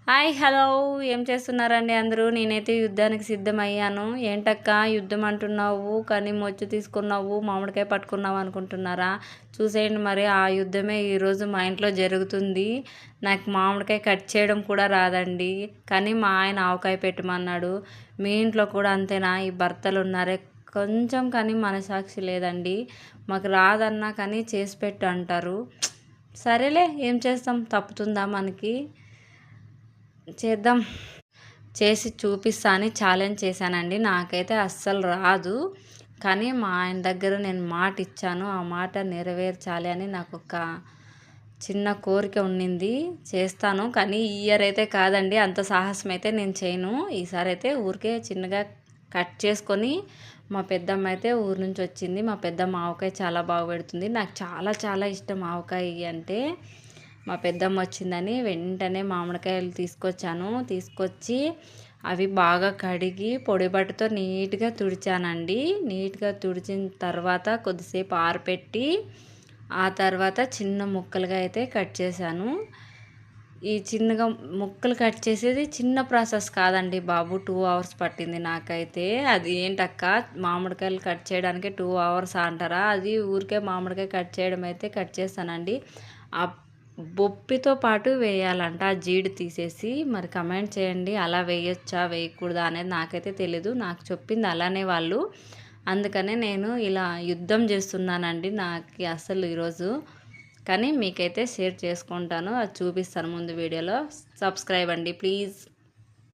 Hi hello ఏం చేస్తున్నారండి అందరూ? నేనైతే యుద్ధానికి సిద్ధమయ్యాను. ఏంటక్క యుద్ధం అంటున్నావు, కానీ మొచ్చు తీసుకున్నావు, మామిడికాయ పట్టుకున్నావు అనుకుంటున్నారా? చూసేయండి, మరి ఆ యుద్ధమే ఈరోజు మా ఇంట్లో జరుగుతుంది. నాకు మామిడికాయ కట్ చేయడం కూడా రాదండి, కానీ మా ఆయన ఆవకాయ పెట్టమన్నాడు. మీ ఇంట్లో కూడా అంతేనా? ఈ భర్తలు ఉన్నారే, కొంచెం కానీ మనసాక్షి లేదండి. మాకు రాదన్నా కానీ చేసి పెట్టు అంటారు. సరేలే, ఏం చేస్తాం, తప్పుతుందా మనకి? చేద్దాం, చేసి చూపిస్తా అని ఛాలెంజ్ చేశానండి. నాకైతే అస్సలు రాదు, కానీ మా ఆయన దగ్గర నేను మాట ఇచ్చాను. ఆ మాట నెరవేర్చాలి అని నాకు ఒక చిన్న కోరిక ఉండింది. చేస్తాను, కానీ ఈ ఇయర్ అయితే కాదండి, అంత సాహసం అయితే నేను చేయను. ఈసారి అయితే ఊరికే చిన్నగా కట్ చేసుకొని, మా పెద్దమ్మ అయితే ఊరు నుంచి వచ్చింది. మా పెద్దమ్మ ఆవకాయ చాలా బాగా పెడుతుంది. నాకు చాలా చాలా ఇష్టం ఆవకాయ అంటే. మా పెద్దమ్మ వచ్చిందని వెంటనే మామిడికాయలు తీసుకొచ్చి అవి బాగా కడిగి పొడి బట్టతో నీట్గా తుడిచానండి. నీట్గా తుడిచిన తర్వాత కొద్దిసేపు ఆరపెట్టి, ఆ తర్వాత చిన్న ముక్కలుగా అయితే కట్ చేశాను. ఈ చిన్నగా ముక్కలు కట్ చేసేది చిన్న ప్రాసెస్ కాదండి బాబు, 2 అవర్స్ పట్టింది నాకైతే. అది ఏంటక్క, మామిడికాయలు కట్ చేయడానికి 2 అవర్స్ అంటారా? అది ఊరికే మామిడికాయ కట్ చేయడం అయితే కట్ చేస్తానండి. ఆ బొప్పితో పాటు వేయాలంట, ఆ జీడి తీసేసి. మరి కమెంట్ చేయండి, అలా వేయొచ్చా వేయకూడదా అనేది నాకైతే తెలీదు. నాకు చెప్పింది అలానే వాళ్ళు. అందుకనే నేను ఇలా యుద్ధం చేస్తున్నానండి. నాకు అసలు ఈరోజు, కానీ మీకైతే షేర్ చేసుకుంటాను, అది చూపిస్తాను ముందు వీడియోలో. సబ్స్క్రైబ్ అండి ప్లీజ్.